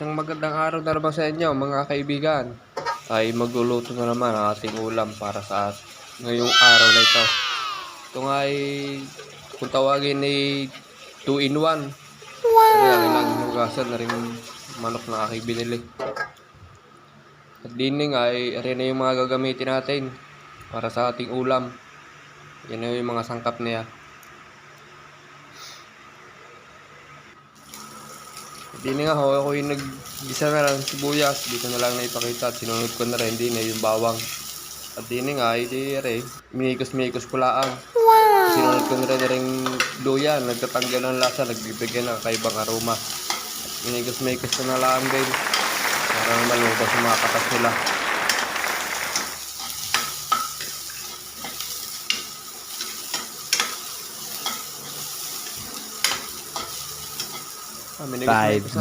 Isang magandang araw na naman sa inyo mga kaibigan. Ay magluluto na naman ang ating ulam para sa ngayong araw na ito. Ito nga ay kung tawagin ay 2 in 1. Kasi ang ilang hinugasan na rin manok na aking binili. At din nga ay rin na yung mga gagamitin natin para sa ating ulam. Yan na yung mga sangkap niya. Hindi nga ako yung nag-gisa na lang sibuyas. Dito na lang naipakita at sinunod ko na rin. Hindi na yung bawang. At hindi nga ay minikos ko lang. Sinunod ko na rin luya. Nagtatanggal ng lasa. Nagbibigay ng kakaibang aroma. Minikos ko na lang din. Para naman lumabas yung mga katas nila. Minikos na lang.